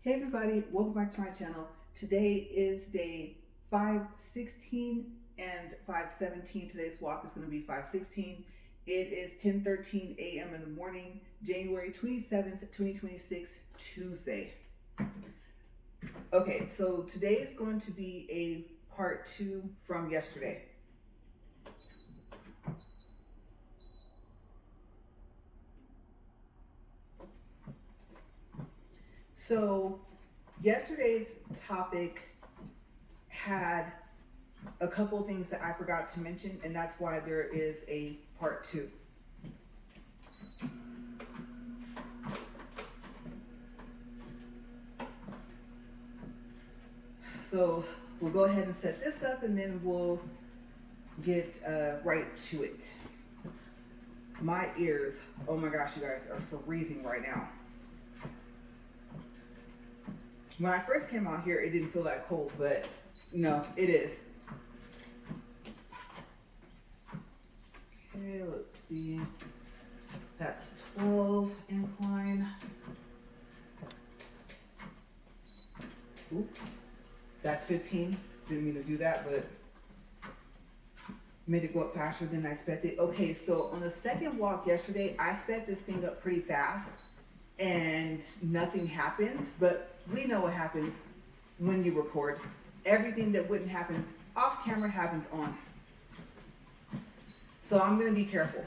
Hey everybody, welcome back to my channel. Today is day 516 and 517. Today's walk is going to be 516. It is 10:13 a.m. in the morning, January 27th, 2026, Tuesday. Okay, so today is going to be a part 2 from yesterday. So yesterday's topic had a couple of things that I forgot to mention, and that's why there is a part 2. So we'll go ahead and set this up, and then we'll get right to it. My ears, oh my gosh, you guys, are freezing right now. When I first came out here, it didn't feel that cold, but no, it is. Okay, let's see. That's 12 incline. Oop. That's 15. Didn't mean to do that, but made it go up faster than I expected. Okay, so on the second walk yesterday, I sped this thing up pretty fast and nothing happens, but we know what happens when you record. Everything that wouldn't happen off camera happens on. So I'm gonna be careful.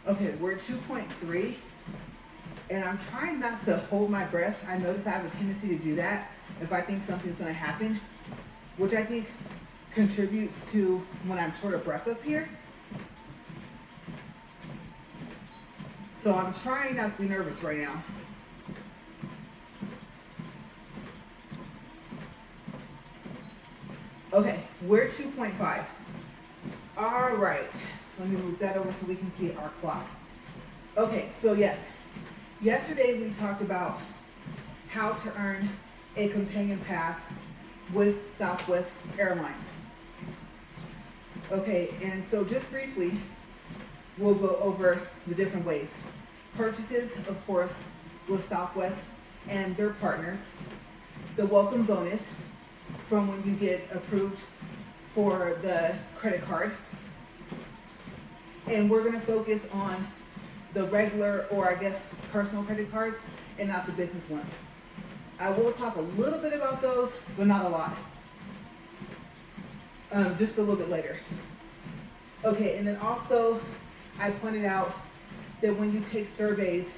Okay, we're 2.3, and I'm trying not to hold my breath. I notice I have a tendency to do that if I think something's gonna happen, which I think contributes to when I'm short of breath up here. So I'm trying not to be nervous right now. Okay, we're 2.5. All right. Let me move that over so we can see our clock. Okay, so yes, yesterday we talked about how to earn a companion pass with Southwest Airlines. Okay, and so just briefly, we'll go over the different ways. Purchases, of course, with Southwest and their partners. The welcome bonus from when you get approved for the credit card. And we're going to focus on the regular, or I guess personal credit cards, and not the business ones. I will talk a little bit about those, but not a lot. Just a little bit later. Okay, and then also I pointed out that when you take surveys,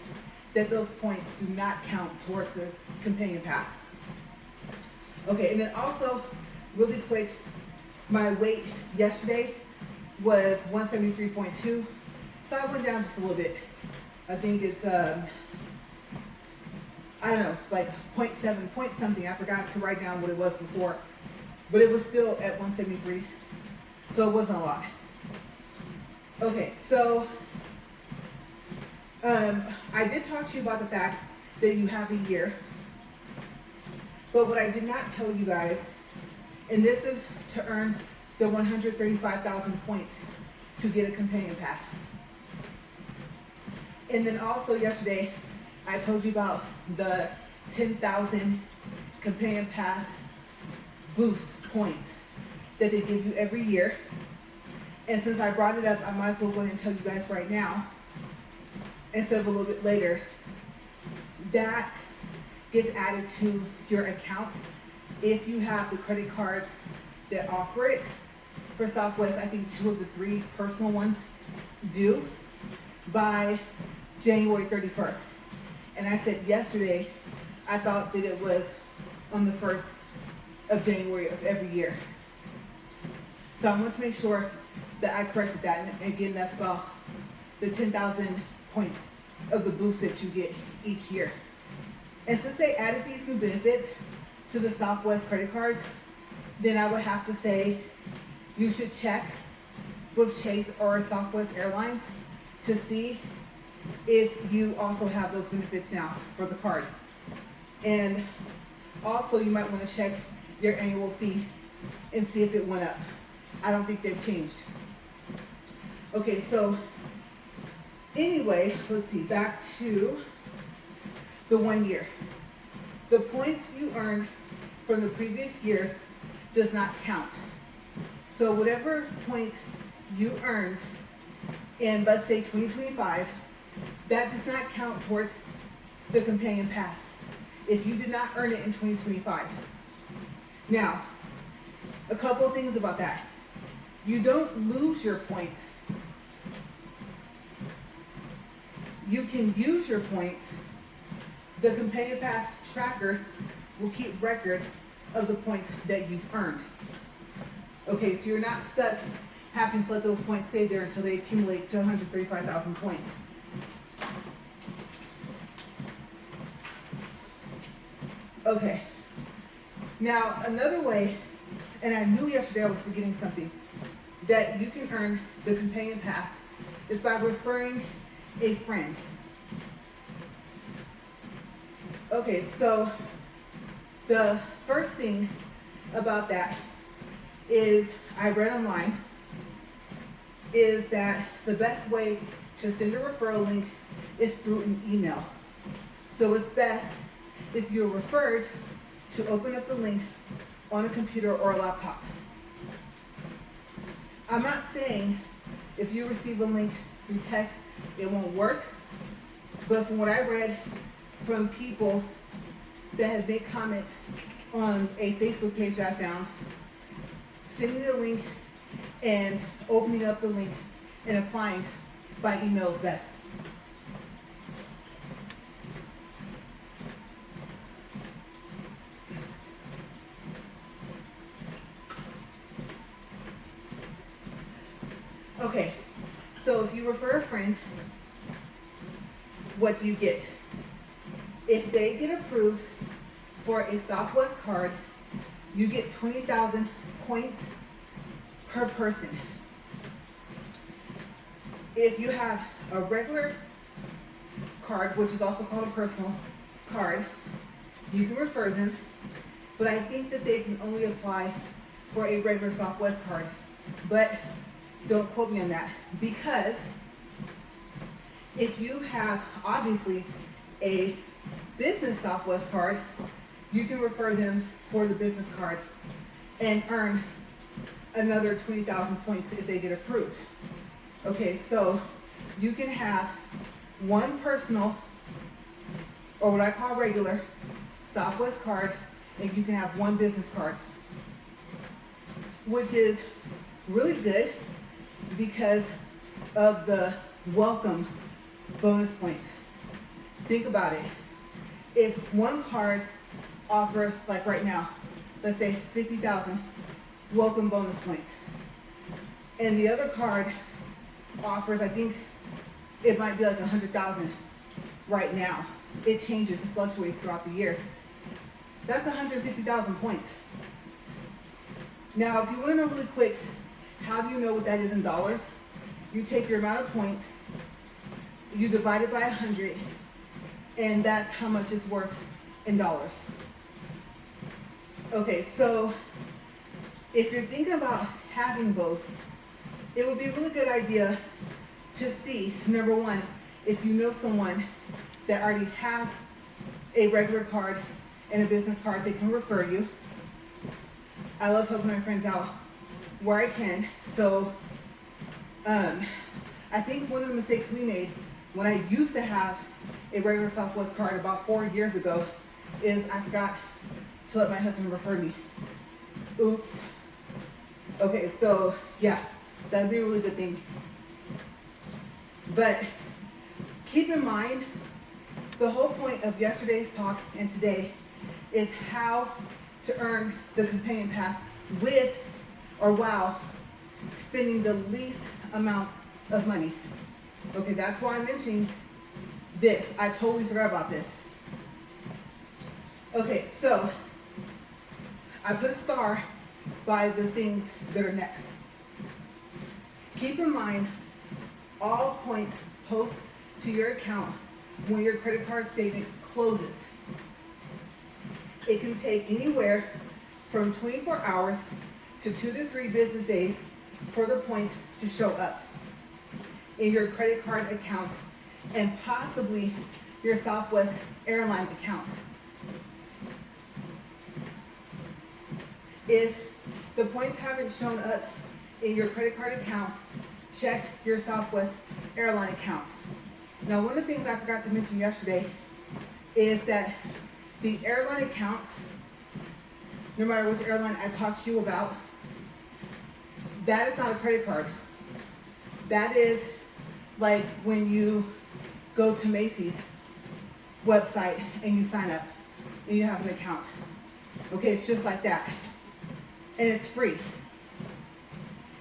that those points do not count towards the companion pass. Okay, and then also, really quick, my weight yesterday was 173.2, so I went down just a little bit. I think it's I don't know, like 0.7 point something. I forgot to write down what it was before, but it was still at 173, so it wasn't a lot. Okay, so I did talk to you about the fact that you have a year, but what I did not tell you guys, and this is to earn the 135,000 points to get a companion pass. And then also yesterday, I told you about the 10,000 companion pass boost points that they give you every year. And since I brought it up, I might as well go ahead and tell you guys right now, instead of a little bit later. That gets added to your account if you have the credit cards that offer it. For Southwest, I think 2 of the 3 personal ones do by January 31st. And I said yesterday, I thought that it was on the 1st of January of every year. So I want to make sure that I corrected that. And again, that's about the 10,000 points of the boost that you get each year. And since they added these new benefits to the Southwest credit cards, then I would have to say you should check with Chase or Southwest Airlines to see if you also have those benefits now for the card. And also you might want to check your annual fee and see if it went up. I don't think they've changed. Okay, so anyway, let's see, back to the 1 year. The points you earned from the previous year does not count. So whatever points you earned in, let's say 2025, that does not count towards the companion pass if you did not earn it in 2025. Now, a couple of things about that. You don't lose your points. You can use your points. The companion pass tracker will keep record of the points that you've earned. Okay, so you're not stuck having to let those points stay there until they accumulate to 135,000 points. Okay, now another way, and I knew yesterday I was forgetting something, that you can earn the companion pass is by referring a friend. Okay, so the first thing about that is I read online is that the best way to send a referral link is through an email. So it's best if you're referred to open up the link on a computer or a laptop. I'm not saying if you receive a link through text, it won't work, but from what I read from people that have made comments on a Facebook page that I found, sending the link and opening up the link and applying by email is best. Okay, so if you refer a friend, what do you get? If they get approved for a Southwest card, you get 20,000 points per person. If you have a regular card, which is also called a personal card, you can refer them, but I think that they can only apply for a regular Southwest card. But don't quote me on that, because if you have obviously a business Southwest card, you can refer them for the business card and earn another 20,000 points if they get approved. Okay, so you can have one personal, or what I call regular, Southwest card, and you can have one business card, which is really good because of the welcome bonus points. Think about it. If one card offer, like right now, let's say 50,000 welcome bonus points, and the other card offers, I think it might be like 100,000 right now. It changes and fluctuates throughout the year. That's 150,000 points. Now, if you want to know really quick, how do you know what that is in dollars? You take your amount of points, you divide it by 100, and that's how much it's worth in dollars. Okay, so if you're thinking about having both, it would be a really good idea to see, number one, if you know someone that already has a regular card and a business card, they can refer you. I love helping my friends out where I can. So I think one of the mistakes we made when I used to have a regular Southwest card about 4 years ago is I forgot to let my husband refer me. Oops. Okay, so yeah, that'd be a really good thing. But keep in mind the whole point of yesterday's talk and today is how to earn the companion pass with or while spending the least amount of money. Okay, that's why I'm mentioning this. I totally forgot about this. Okay, so I put a star by the things that are next. Keep in mind, all points post to your account when your credit card statement closes. It can take anywhere from 24 hours to 2 to 3 business days for the points to show up in your credit card account and possibly your Southwest Airlines account. If the points haven't shown up in your credit card account, check your Southwest Airlines account. Now, one of the things I forgot to mention yesterday is that the airline accounts, no matter which airline I talked to you about, that is not a credit card. That is like when you go to Macy's website and you sign up and you have an account. Okay, it's just like that. And it's free.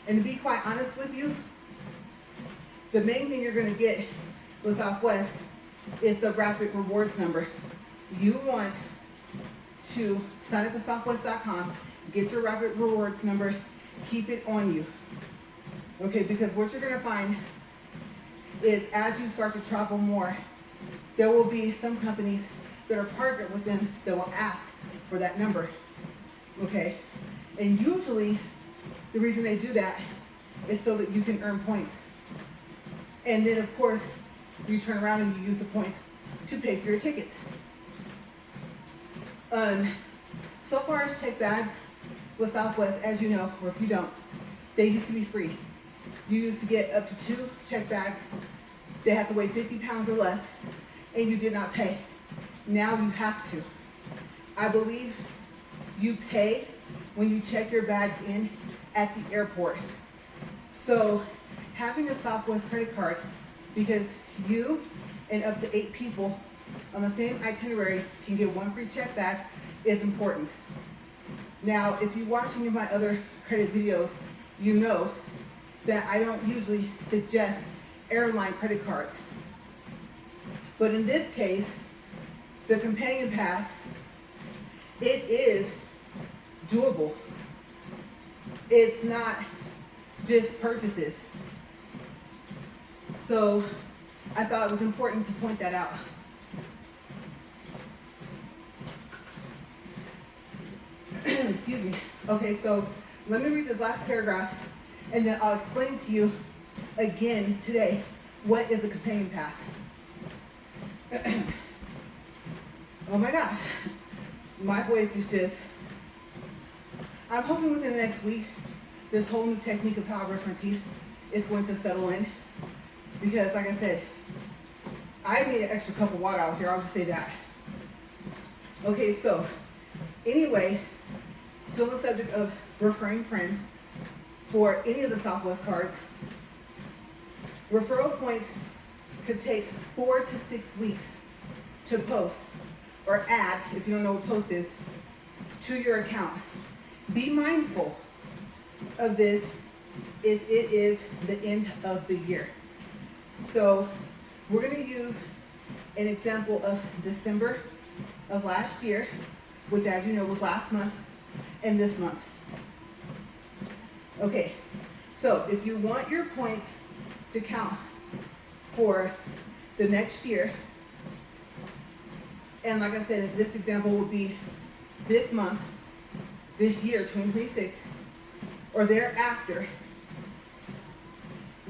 And to be quite honest with you, the main thing you're going to get with Southwest is the Rapid Rewards number. You want to sign up at southwest.com, get your Rapid Rewards number, keep it on you. Okay, because what you're going to find is as you start to travel more, there will be some companies that are partnered with them that will ask for that number. Okay, and usually the reason they do that is so that you can earn points. And then of course, you turn around and you use the points to pay for your tickets. So far as check bags with Southwest, as you know, or if you don't, they used to be free. You used to get up to 2 check bags. They have to weigh 50 pounds or less, and you did not pay. Now you have to. I believe you pay when you check your bags in at the airport. So having a Southwest credit card, because you and up to 8 people on the same itinerary can get 1 free check bag, is important. Now, if you watch any of my other credit videos, you know that I don't usually suggest airline credit cards. But in this case, the companion pass, it is doable. It's not just purchases. So I thought it was important to point that out. Excuse me. Okay, so let me read this last paragraph and then I'll explain to you again today what is a companion pass. Oh my gosh, my voice is just, I'm hoping within the next week this whole new technique of how I brush my teeth is going to settle in, because like I said, I need an extra cup of water out here, I'll just say that. Okay, so anyway, still the subject of referring friends for any of the Southwest cards. Referral points could take 4 to 6 weeks to post or add, if you don't know what post is, to your account. Be mindful of this if it is the end of the year. So we're going to use an example of December of last year, which as you know was last month and this month. Okay, so if you want your points to count for the next year, and like I said, this example will be this month, this year, 2026, or thereafter,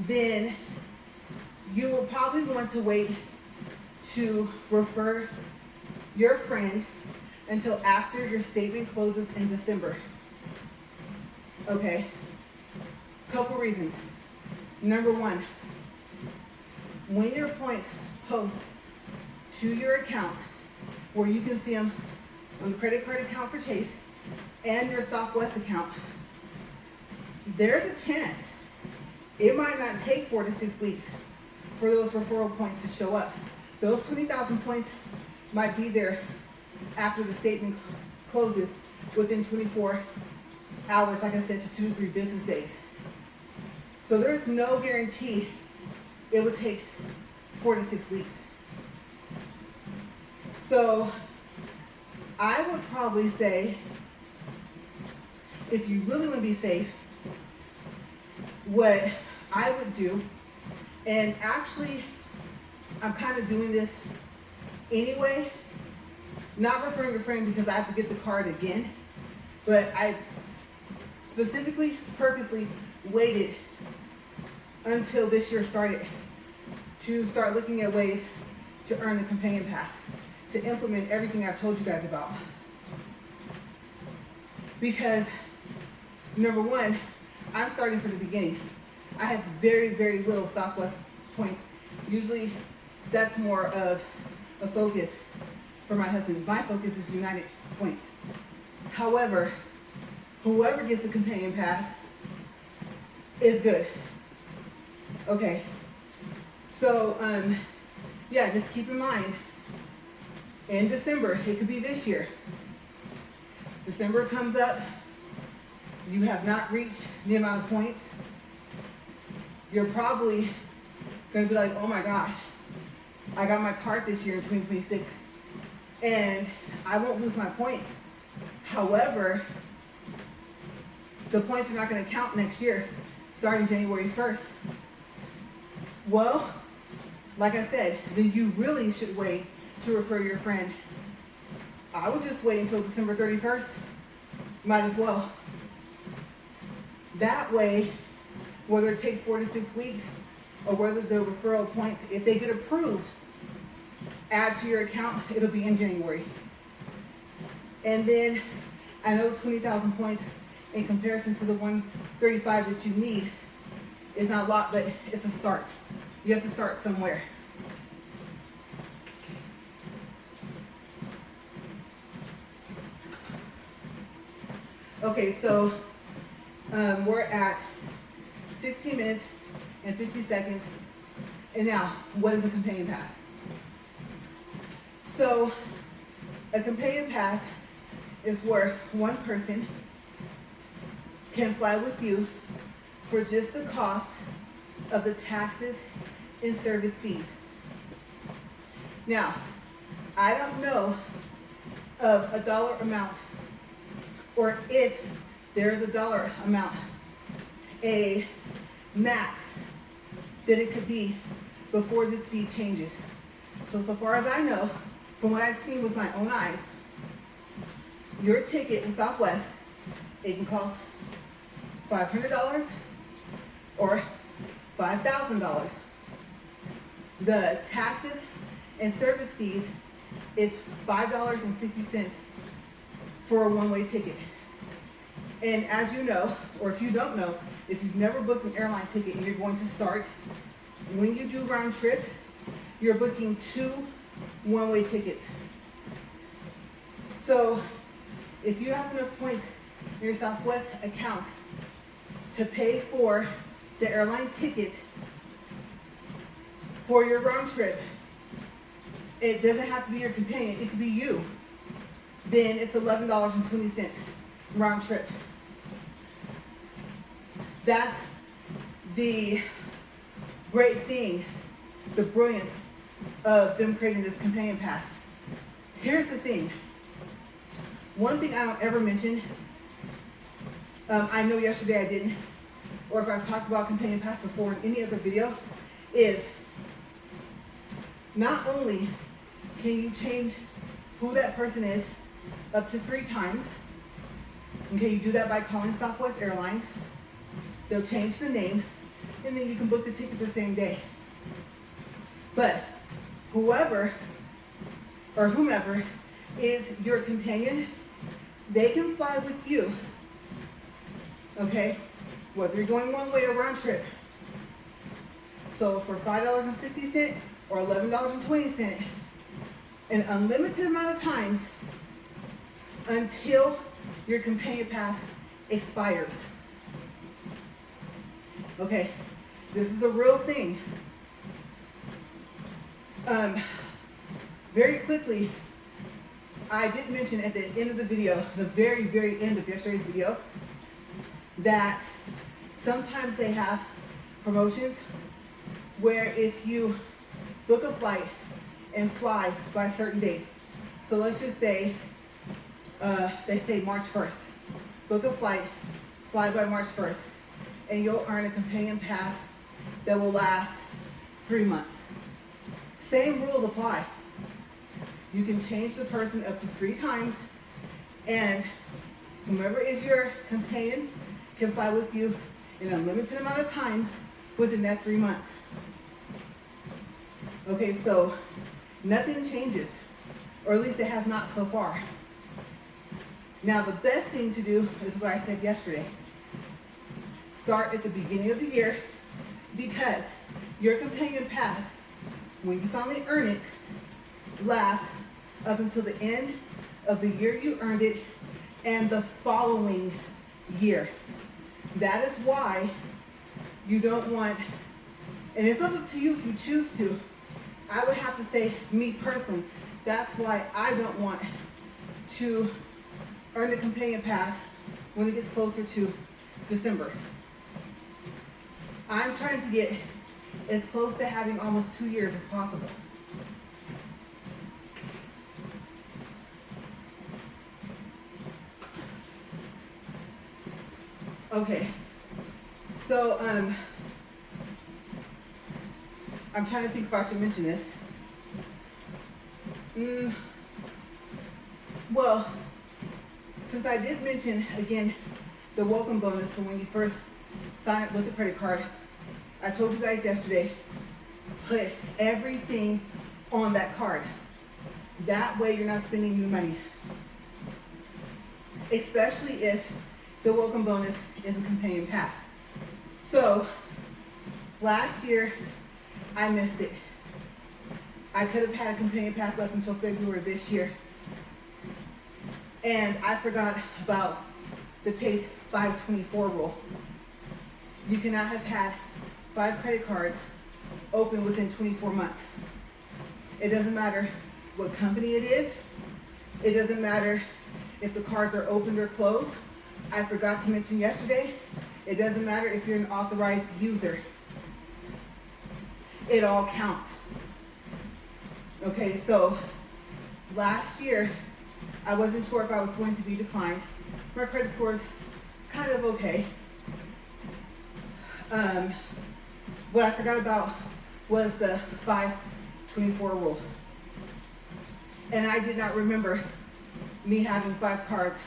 then you will probably want to wait to refer your friend until after your statement closes in December. Okay, couple reasons. Number one, when your points post to your account, where you can see them on the credit card account for Chase and your Southwest account, there's a chance it might not take 4 to 6 weeks for those referral points to show up. those 20,000 points might be there after the statement closes within 24 hours, like I said, to 2 to 3 business days. So there's no guarantee it would take 4 to 6 weeks. So I would probably say, if you really want to be safe, what I would do, and actually I'm kind of doing this anyway, not referring to a friend because I have to get the card again, but I specifically, purposely waited until this year started to start looking at ways to earn the companion pass, to implement everything I've told you guys about. Because number one, I'm starting from the beginning. I have very, very little Southwest points. Usually that's more of a focus for my husband. My focus is United points. However, whoever gets the companion pass is good. Okay, so yeah, just keep in mind, in December, it could be this year, December comes up, you have not reached the amount of points, you're probably gonna be like, oh my gosh, I got my card this year in 2026, and I won't lose my points. However, the points are not gonna count next year, starting January 1st. Well, like I said, then you really should wait to refer your friend. I would just wait until December 31st. Might as well. That way, whether it takes 4 to 6 weeks or whether the referral points, if they get approved, add to your account, it'll be in January. And then I know 20,000 points in comparison to the 135 that you need is not a lot, but it's a start. You have to start somewhere. Okay, so we're at 16 minutes and 50 seconds. And now, what is a companion pass? So, a companion pass is where one person can fly with you for just the cost of the taxes and service fees. Now, I don't know of a dollar amount, or if there's a dollar amount, a max that it could be before this fee changes. So far as I know, from what I've seen with my own eyes, your ticket in Southwest, it can cost $500 or $5,000. The taxes and service fees is $5.60 for a one-way ticket. And as you know, or if you don't know, if you've never booked an airline ticket and you're going to start, when you do round trip, you're booking 2 one-way tickets. So if you have enough points in your Southwest account to pay for the airline ticket for your round trip, it doesn't have to be your companion, it could be you, then it's $11.20 round trip. That's the great thing, the brilliance of them creating this companion pass. Here's the thing. One thing I don't ever mention, I know yesterday I didn't, or if I've talked about companion pass before in any other video, is not only can you change who that person is up to 3 times, okay, you do that by calling Southwest Airlines, they'll change the name, and then you can book the ticket the same day. But whoever or whomever is your companion, they can fly with you, okay, whether you're going one way or round trip. So for $5.60 or $11.20, an unlimited amount of times until your companion pass expires. Okay, this is a real thing. very quickly, I did mention at the end of the video, the very, very end of yesterday's video, that sometimes they have promotions where if you book a flight and fly by a certain date, so let's just say, they say March 1st, book a flight, fly by March 1st, and you'll earn a companion pass that will last 3 months. Same rules apply. You can change the person up to 3 times, and whomever is your companion can fly with you an unlimited amount of times within that 3 months. Okay, so nothing changes, or at least it has not so far. Now the best thing to do is what I said yesterday. Start at the beginning of the year, because your companion pass, when you finally earn it, lasts up until the end of the year you earned it and the following year. That is why you don't want, and it's up to you if you choose to. I would have to say, me personally, that's why I don't want to earn the companion pass when it gets closer to December. I'm trying to get as close to having almost 2 years as possible. Okay, so I'm trying to think if I should mention this. Well, since I did mention, again, the welcome bonus for when you first sign up with a credit card, I told you guys yesterday, put everything on that card. That way you're not spending new money. Especially if the welcome bonus is a companion pass. So, last year, I missed it. I could have had a companion pass up until February of this year. And I forgot about the Chase 524 rule. You cannot have had 5 credit cards open within 24 months. It doesn't matter what company it is. It doesn't matter if the cards are opened or closed. I forgot to mention yesterday, it doesn't matter if you're an authorized user. It all counts. Okay, so last year, I wasn't sure if I was going to be declined. My credit score is kind of okay. What I forgot about was the 524 rule. And I did not remember me having 5 cards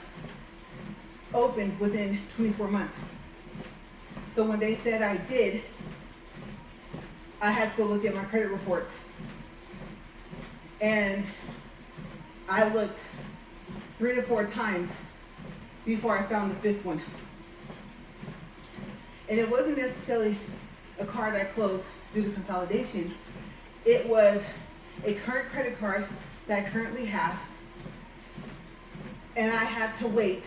opened within 24 months. So when they said I did, I had to go look at my credit reports. And I looked 3 to 4 times before I found the 5th one. And it wasn't necessarily a card I closed due to consolidation. It was a current credit card that I currently have, and I had to wait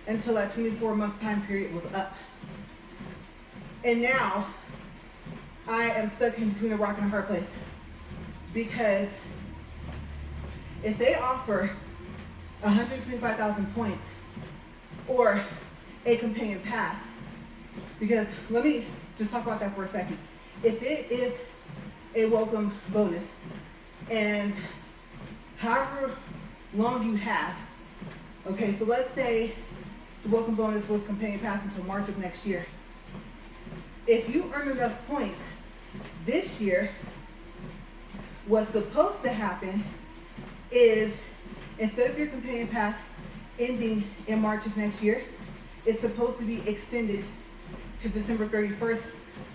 until that 24-month time period was up. And now I am stuck in between a rock and a hard place, because if they offer 125,000 points or a companion pass, because let me just talk about that for a second. If it is a welcome bonus, and however long you have, okay, so let's say the welcome bonus was companion pass until March of next year. If you earn enough points this year, what's supposed to happen is, instead of your companion pass ending in March of next year, it's supposed to be extended to December 31st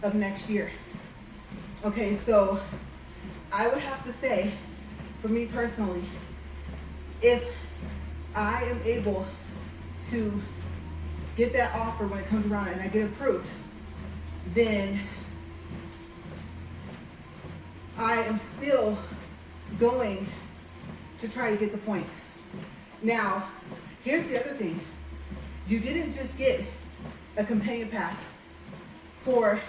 of next year. Okay, so I would have to say, for me personally, if I am able to get that offer when it comes around and I get approved, then I am still going to try to get the points. Now, here's the other thing. You didn't just get a companion pass for,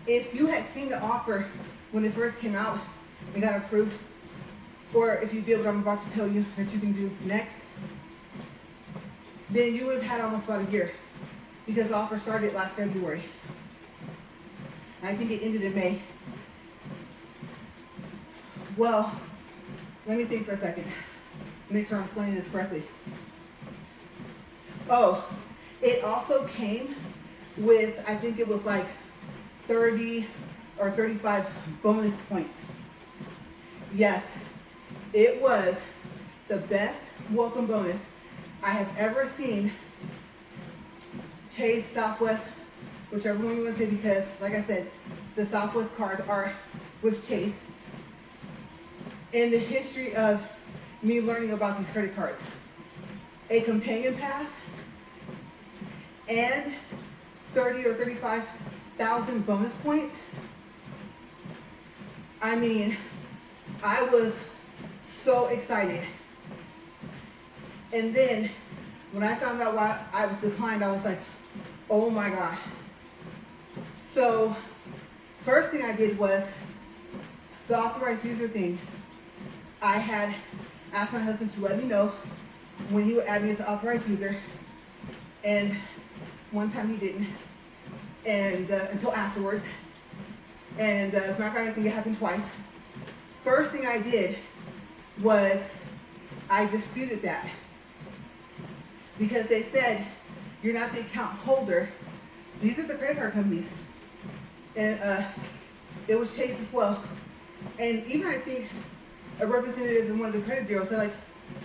if you had seen the offer when it first came out and got approved, or if you did what I'm about to tell you that you can do next, then you would have had almost about a year, because the offer started last February. And I think it ended in May. Well, let me think for a second. Make sure I'm explaining this correctly. Oh, it also came with, I think it was like 30 or 35 bonus points. Yes, it was the best welcome bonus I have ever seen. Chase, Southwest, whichever one you want to say, because like I said, the Southwest cards are with Chase. In the history of me learning about these credit cards, a companion pass and 30 or 35,000 bonus points. I mean, I was so excited. And then when I found out why I was declined, I was like, oh my gosh. So first thing I did was the authorized user thing. I had asked my husband to let me know when he would add me as an authorized user, and one time he didn't, and until afterwards. And as a matter of fact, I think it happened twice. First thing I did was I disputed that, because they said, you're not the account holder. These are the credit card companies. And it was Chase as well. And even I think a representative in one of the credit bureaus said, like,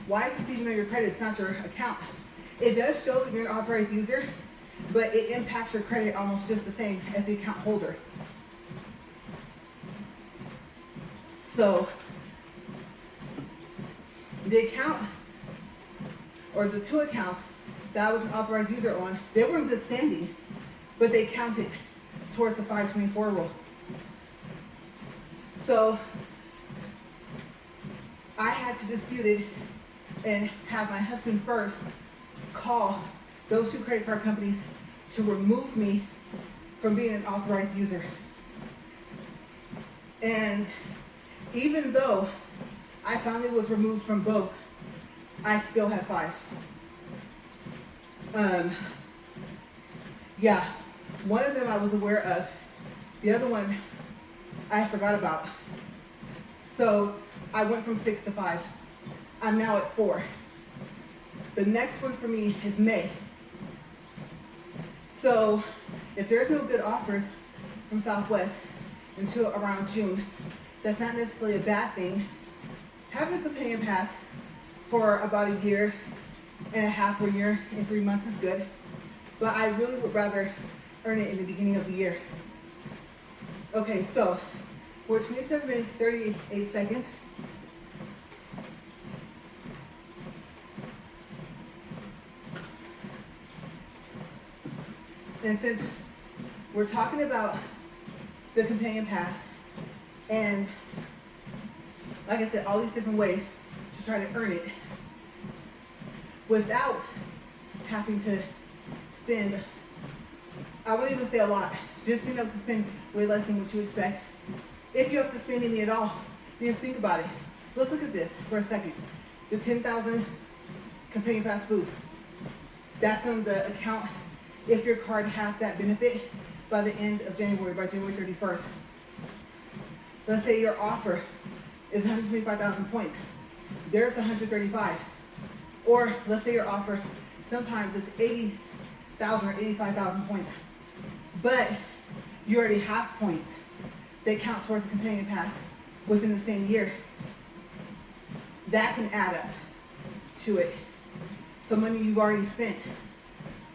why is this even on your credit? It's not your account. It does show that you're an authorized user, but it impacts your credit almost just the same as the account holder. So the account, or the two accounts that I was an authorized user on, they were in good standing, but they counted towards the 524 rule. So I had to dispute it and have my husband first call those two credit card companies to remove me from being an authorized user. And even though I finally was removed from both, I still had 5. Yeah, one of them I was aware of. The other one I forgot about. So I went from 6 to 5. I'm now at 4. The next one for me is May. So if there's no good offers from Southwest until around June, that's not necessarily a bad thing. Having a companion pass for about a year and a half or a year and 3 months is good, but I really would rather earn it in the beginning of the year. Okay, so we're 27 minutes, 38 seconds. And since we're talking about the companion pass, and like I said, all these different ways to try to earn it without having to spend, I wouldn't even say a lot, just being able to spend way less than what you expect. If you have to spend any at all, just think about it. Let's look at this for a second. The 10,000 companion pass boost. That's on the account if your card has that benefit by the end of January, by January 31st. Let's say your offer is 125,000 points. There's 135. Or let's say your offer, sometimes it's 80,000 or 85,000 points. But you already have points that count towards the companion pass within the same year. That can add up to it. So money you've already spent.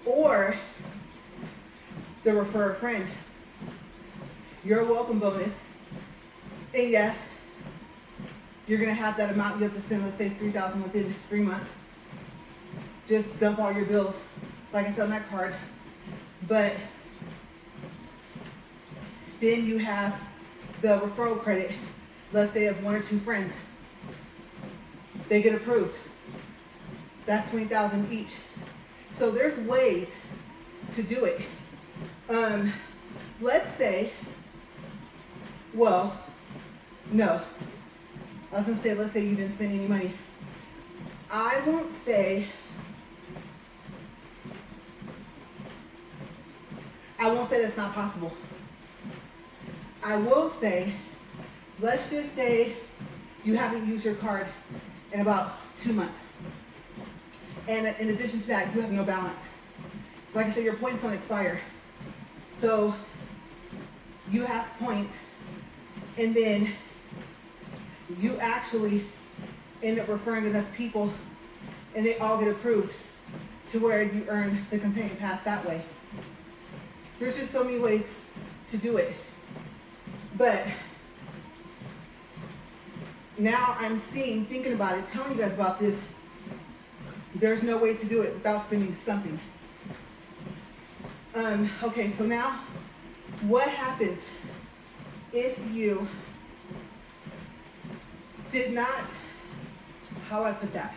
Or the refer a friend. Your welcome bonus. And yes, you're gonna have that amount you have to spend, let's say $3,000 within 3 months. Just dump all your bills, like I said, on that card. But then you have the referral credit, let's say of 1 or 2 friends. They get approved. That's 20,000 each. So there's ways to do it. Let's say, well, no. I was gonna say, let's say you didn't spend any money. I won't say that's not possible. I will say, let's just say you haven't used your card in about 2 months. And in addition to that, you have no balance. Like I said, your points don't expire. So you have points, and then you actually end up referring enough people, and they all get approved to where you earn the companion pass that way. There's just so many ways to do it. But now I'm thinking about it, telling you guys about this, there's no way to do it without spending something. Okay, so now what happens if you did not, how do I put that?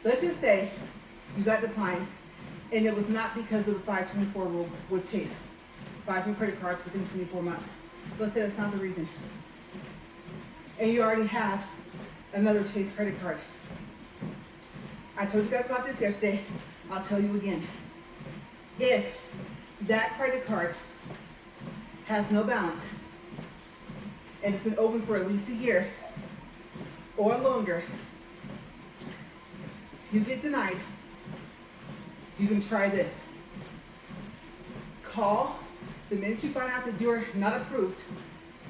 Let's just say you got declined, and it was not because of the 524 rule with Chase. 5 new credit cards within 24 months. Let's say that's not the reason. And you already have another Chase credit card. I told you guys about this yesterday. I'll tell you again. If that credit card has no balance, and it's been open for at least a year or longer, if you get denied, you can try this. Call the minute you find out that you're not approved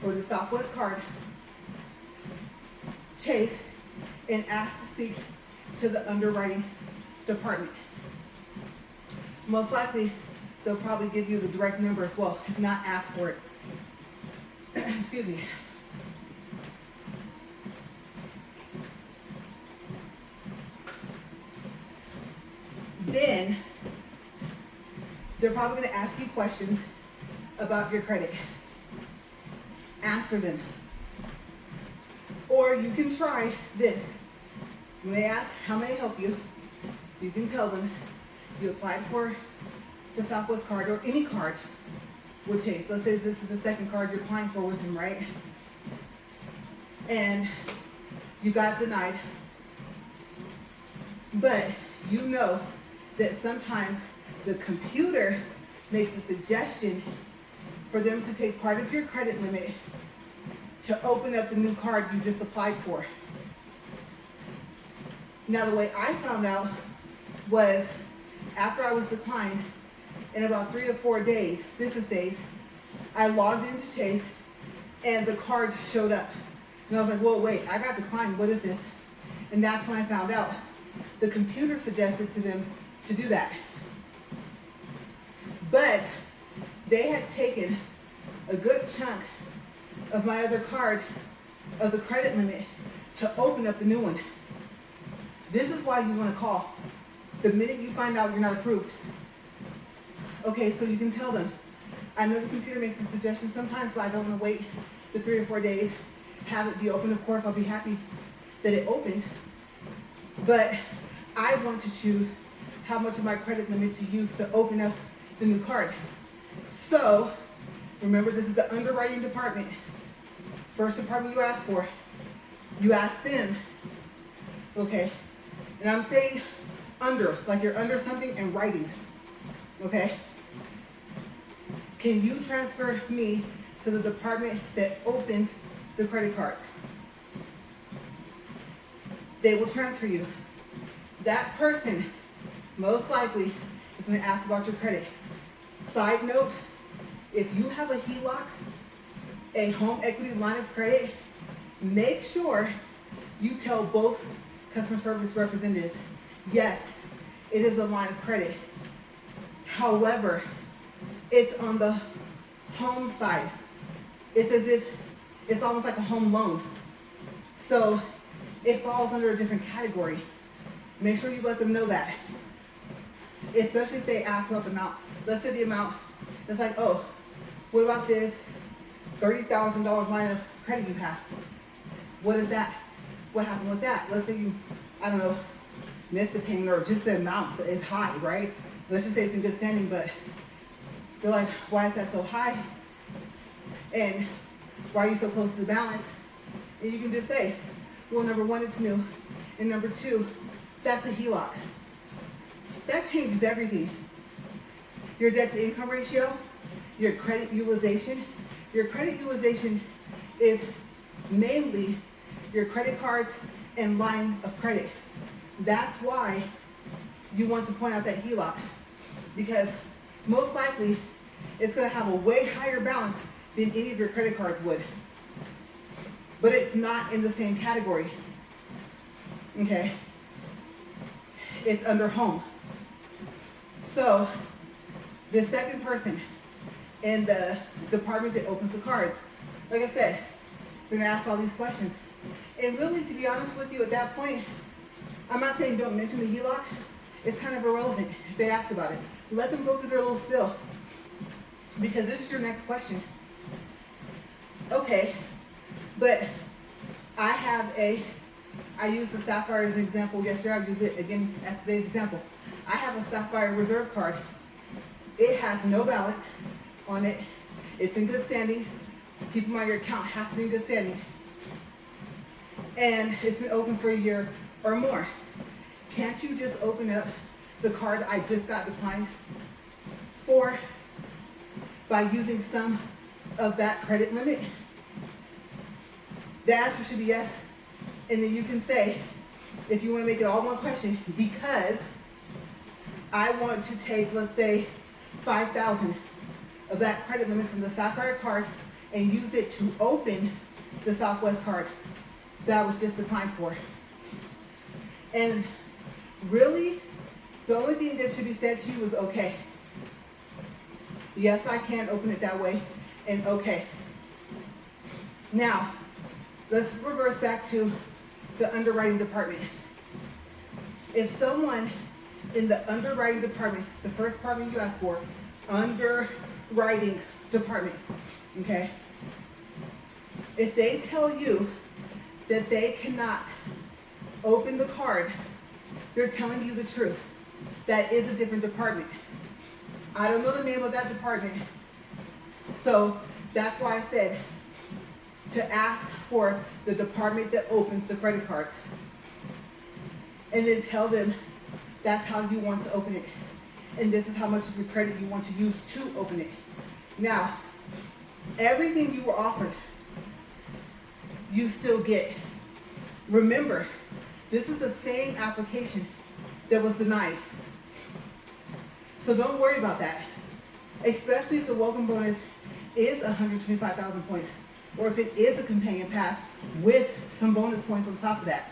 for the Southwest card, Chase, and ask to speak to the underwriting department. Most likely, they'll probably give you the direct number as well, if not ask for it. Excuse me. Then, they're probably going to ask you questions about your credit. Answer them. Or you can try this. When they ask, how may I help you? You can tell them you applied for the Southwest card or any card with Chase. Let's say this is the second card you're applying for with him, right? And you got denied. But you know that sometimes the computer makes a suggestion for them to take part of your credit limit to open up the new card you just applied for. Now, the way I found out was after I was declined, in about 3 to 4 days, business days, I logged into Chase and the card showed up. And I was like, whoa, wait, I got declined, what is this? And that's when I found out. The computer suggested to them to do that. But they had taken a good chunk of my other card of the credit limit to open up the new one. This is why you want to call the minute you find out you're not approved. Okay, so you can tell them, I know the computer makes a suggestion sometimes, but I don't want to wait the 3 or 4 days, have it be open. Of course, I'll be happy that it opened, but I want to choose how much of my credit limit to use to open up the new card. So, remember, this is the underwriting department. First department you ask for. You ask them, okay, and I'm saying under, like you're under something and writing, okay? Can you transfer me to the department that opens the credit cards? They will transfer you. That person, most likely, is going to ask about your credit. Side note, if you have a HELOC, a home equity line of credit, make sure you tell both customer service representatives, yes, it is a line of credit. However, it's on the home side. It's as if it's almost like a home loan. So it falls under a different category. Make sure you let them know that. Especially if they ask about the amount. Let's say the amount, it's like, oh, what about this $30,000 line of credit you have? What is that? What happened with that? Let's say you, I don't know, missed a payment or just the amount is high, right? Let's just say it's in good standing, but they're like, why is that so high? And why are you so close to the balance? And you can just say, Well, number one, it's new. And number two, that's a HELOC. That changes everything. Your debt to income ratio, your credit utilization. Your credit utilization is mainly your credit cards and line of credit. That's why you want to point out that HELOC, because most likely it's going to have a way higher balance than any of your credit cards would. But it's not in the same category. Okay? It's under home. So the second person in the department that opens the cards, like I said, they're gonna ask all these questions. And really, to be honest with you, at that point, I'm not saying don't mention the HELOC. It's kind of irrelevant if they ask about it. Let them go through their little spill, because this is your next question. Okay, but I used the Sapphire as an example yesterday. I'll use it again as today's example. I have a Sapphire Reserve card. It has no balance on it. It's in good standing. Keep in mind your account has to be in good standing. And it's been open for a year or more. Can't you just open up the card I just got declined for by using some of that credit limit? The answer should be yes. And then you can say, if you want to make it all one question, because I want to take, let's say, $5,000 of that credit limit from the Sapphire card and use it to open the Southwest card that was just declined for. And really, the only thing that should be said to you is okay. Yes, I can open it that way, and okay. Now, let's reverse back to the underwriting department. If someone in the underwriting department, the first department you asked for, underwriting department, okay? If they tell you that they cannot open the card, they're telling you the truth. That is a different department. I don't know the name of that department. So that's why I said to ask for the department that opens the credit cards. And then tell them that's how you want to open it. And this is how much of your credit you want to use to open it. Now, everything you were offered, you still get. Remember, this is the same application that was denied. So don't worry about that. Especially if the welcome bonus is 125,000 points, or if it is a companion pass with some bonus points on top of that.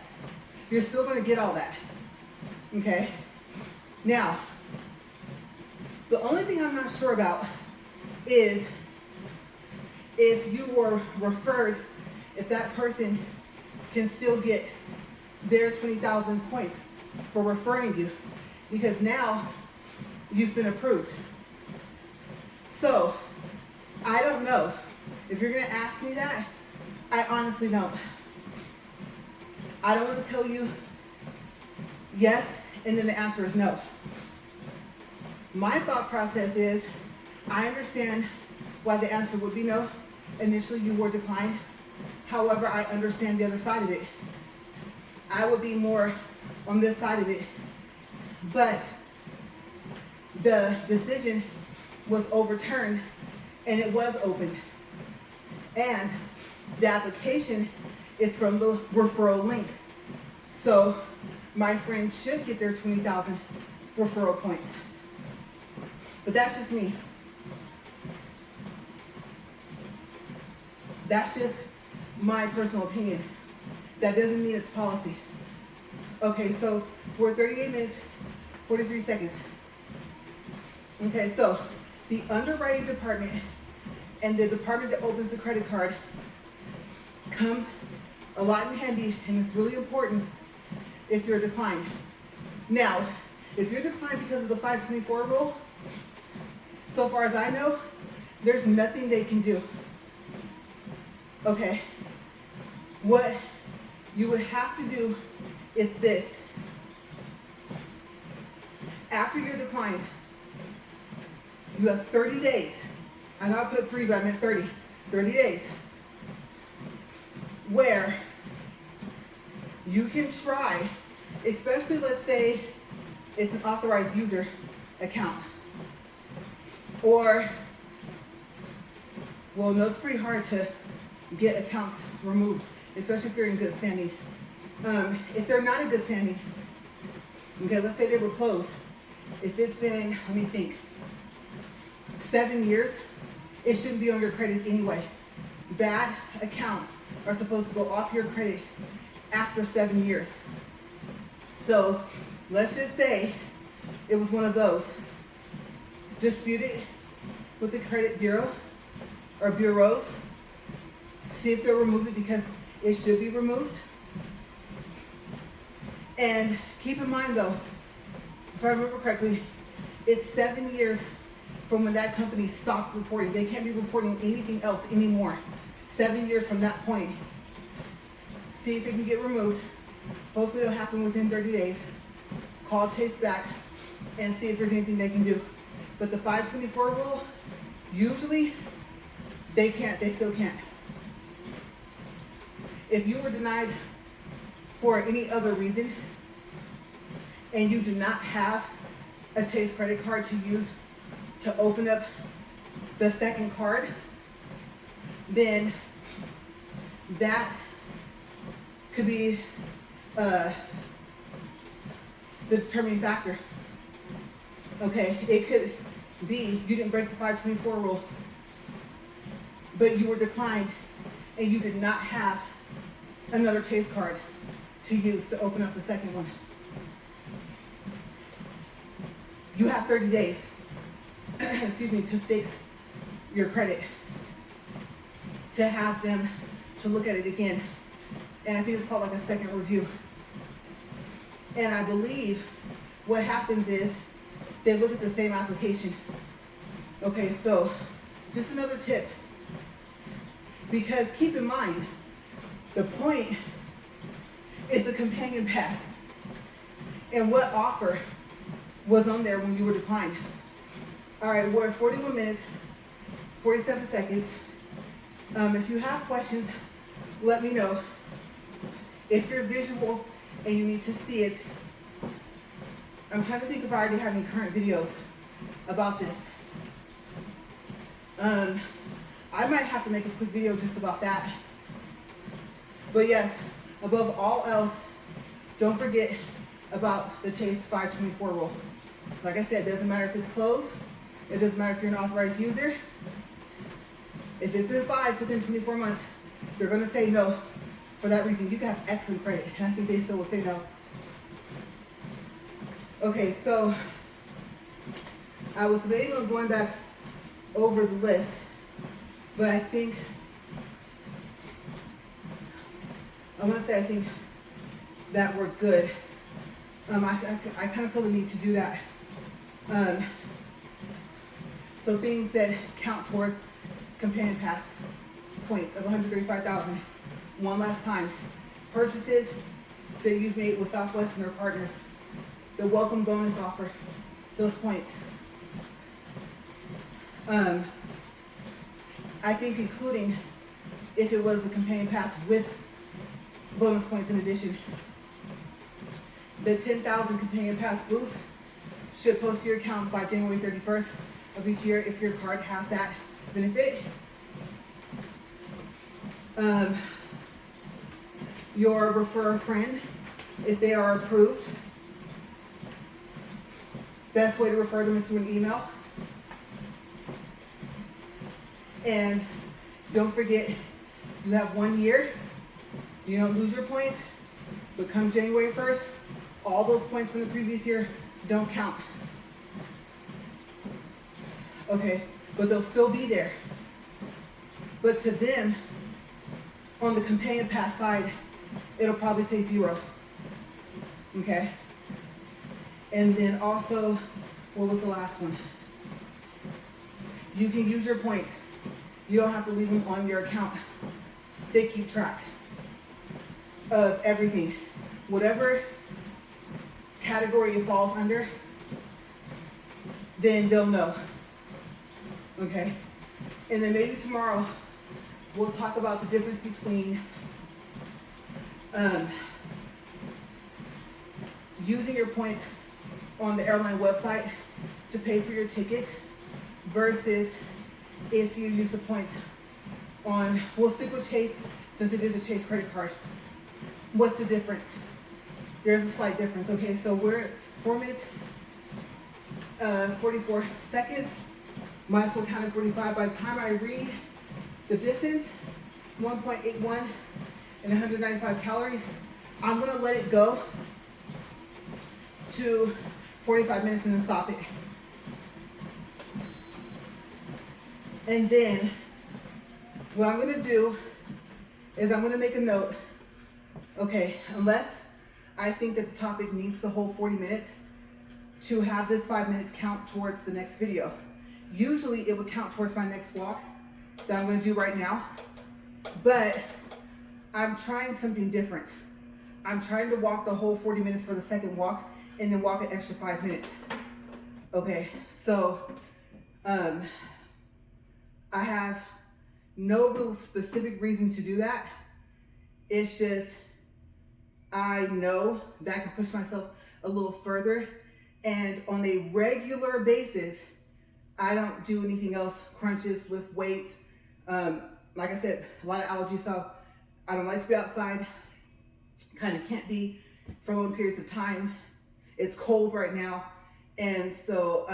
You're still going to get all that. Okay? Now, the only thing I'm not sure about is if you were referred, if that person can still get their 20,000 points for referring you, because now you've been approved. So, I don't know. If you're going to ask me that, I honestly don't. I don't want to tell you yes, and then the answer is no. My thought process is, I understand why the answer would be no. Initially, you were declined. However, I understand the other side of it. I would be more on this side of it. But the decision was overturned, and it was opened. And the application is from the referral link. So my friend should get their 20,000 referral points. But that's just me. That's just my personal opinion. That doesn't mean it's policy. Okay, so we're 38 minutes, 43 seconds. Okay, so the underwriting department and the department that opens the credit card comes a lot in handy, and it's really important if you're declined. Now, if you're declined because of the 524 rule, so far as I know, there's nothing they can do. Okay? What you would have to do is this. After you're declined, you have 30 days. I know I put 3, but I meant 30. 30 days. Where You can try, especially let's say it's an authorized user account. Or, well, no, it's pretty hard to get accounts removed, especially if you're in good standing. If they're not in good standing, okay, let's say they were closed. If it's been, let me think, 7 years, it shouldn't be on your credit anyway. Bad accounts are supposed to go off your credit after 7 years. So let's just say it was one of those. Dispute it with the credit bureau or bureaus. See if they'll remove it because it should be removed. And keep in mind though, if I remember correctly, it's 7 years from when that company stopped reporting. They can't be reporting anything else anymore. 7 years from that point. See if it can get removed. Hopefully it'll happen within 30 days. Call Chase back and see if there's anything they can do. But the 524 rule, usually they still can't. If you were denied for any other reason and you do not have a Chase credit card to use to open up the second card, then that could be the determining factor. Okay, it could be you didn't break the 524 rule, but you were declined and you did not have another Chase card to use to open up the second one. You have 30 days, excuse me, to fix your credit, to have them to look at it again. And I think it's called like a second review. And I believe what happens is they look at the same application. Okay, so just another tip, because keep in mind, the point is the companion pass and what offer was on there when you were declined. All right, we're at 41 minutes, 47 seconds. If you have questions, let me know. If you're visual and you need to see it, I'm trying to think if I already have any current videos about this. I might have to make a quick video just about that. But yes, above all else, don't forget about the Chase 524 rule. Like I said, it doesn't matter if it's closed. It doesn't matter if you're an authorized user. If it's been 5 within 24 months, they're going to say no for that reason. You can have excellent credit, and I think they still will say no. Okay, so I was debating on going back over the list, but I think, I think that we're good. I kind of feel the need to do that. So things that count towards companion pass points of 135,000. One last time. Purchases that you've made with Southwest and their partners. The welcome bonus offer. Those points. I think including if it was a companion pass with bonus points in addition. The 10,000 companion pass boost should post to your account by January 31st of each year if your card has that benefit. Your refer a friend if they are approved. Best way to refer them is through an email. And don't forget, you have 1 year. You don't lose your points, but come January 1st, all those points from the previous year don't count. Okay, but they'll still be there. But to them, on the companion pass side, it'll probably say 0. Okay? And then also, what was the last one? You can use your points. You don't have to leave them on your account. They keep track of everything. Whatever category it falls under, then they'll know. Okay? And then maybe tomorrow we'll talk about the difference between using your points on the airline website to pay for your tickets versus if you use the points on, we'll stick with Chase since it is a Chase credit card. What's the difference? There's a slight difference. Okay, so we're at 4 minutes, 44 seconds. Might as well count at 45. By the time I read the distance, 1.81 and 195 calories, I'm gonna let it go to 45 minutes and then stop it. And then what I'm gonna do is I'm gonna make a note. Okay, unless I think that the topic needs the whole 40 minutes, to have this 5 minutes count towards the next video. Usually it would count towards my next walk that I'm gonna do right now, but I'm trying something different. I'm trying to walk the whole 40 minutes for the second walk and then walk an extra 5 minutes. Okay, so I have no real specific reason to do that. It's just, I know that I can push myself a little further, and on a regular basis, I don't do anything else, crunches, lift weights. Like I said, a lot of allergy stuff. I don't like to be outside, kind of can't be for long periods of time. It's cold right now. And so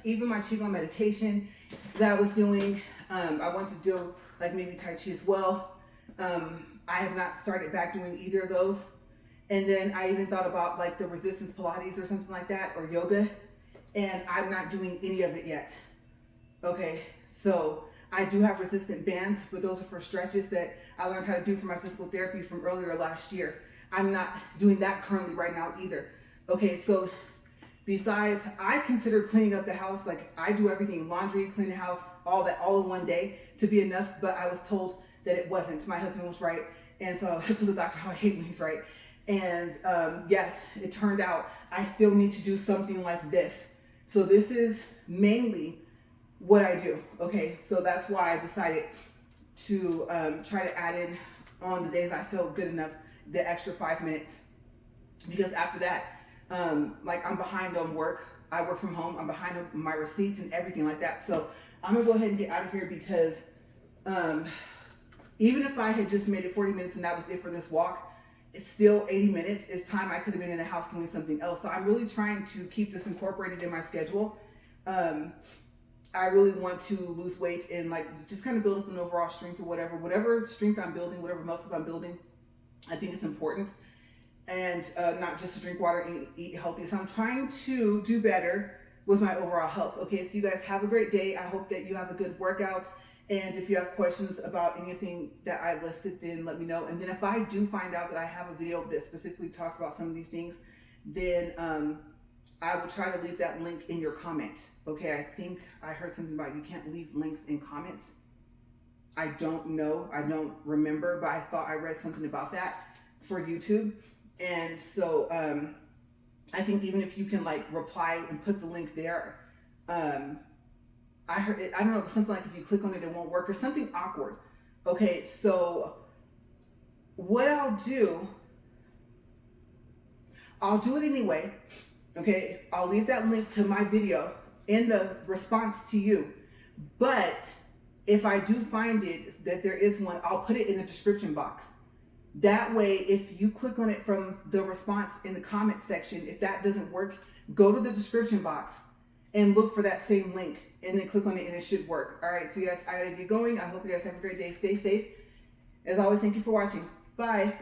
even my Qigong meditation that I was doing, I want to do like maybe Tai Chi as well. I have not started back doing either of those. And then I even thought about like the resistance Pilates or something like that, or yoga, and I'm not doing any of it yet. Okay, so I do have resistant bands, but those are for stretches that I learned how to do for my physical therapy from earlier last year. I'm not doing that currently right now either. Okay, so besides, I consider cleaning up the house, like I do everything, laundry, clean the house, all that, all in one day to be enough, but I was told that it wasn't. My husband was right, and so I told the doctor how I hate when he's right. And yes, it turned out I still need to do something like this. So this is mainly what I do. Okay, so that's why I decided to try to add in on the days I felt good enough, the extra 5 minutes. Because after that, like I'm behind on work. I work from home. I'm behind on my receipts and everything like that. So I'm gonna go ahead and get out of here because even if I had just made it 40 minutes and that was it for this walk, it's still 80 minutes. It's time I could have been in the house doing something else. So I'm really trying to keep this incorporated in my schedule. I really want to lose weight and like just kind of build up an overall strength or whatever strength I'm building, whatever muscles I'm building. I think it's important, and not just to drink water and eat healthy. So I'm trying to do better with my overall health. Okay, so you guys have a great day. I hope that you have a good workout. And if you have questions about anything that I listed, then let me know. And then if I do find out that I have a video that specifically talks about some of these things, then I will try to leave that link in your comment. Okay, I think I heard something about you can't leave links in comments. I don't know, I don't remember, but I thought I read something about that for YouTube. And so I think even if you can like reply and put the link there, I heard it, I don't know, something like if you click on it, it won't work or something awkward. Okay, so what I'll do it anyway. Okay, I'll leave that link to my video in the response to you. But if I do find it, that there is one, I'll put it in the description box. That way, if you click on it from the response in the comment section, if that doesn't work, go to the description box and look for that same link and then click on it and it should work. All right, so you guys, I gotta get going. I hope you guys have a great day. Stay safe. As always, thank you for watching. Bye.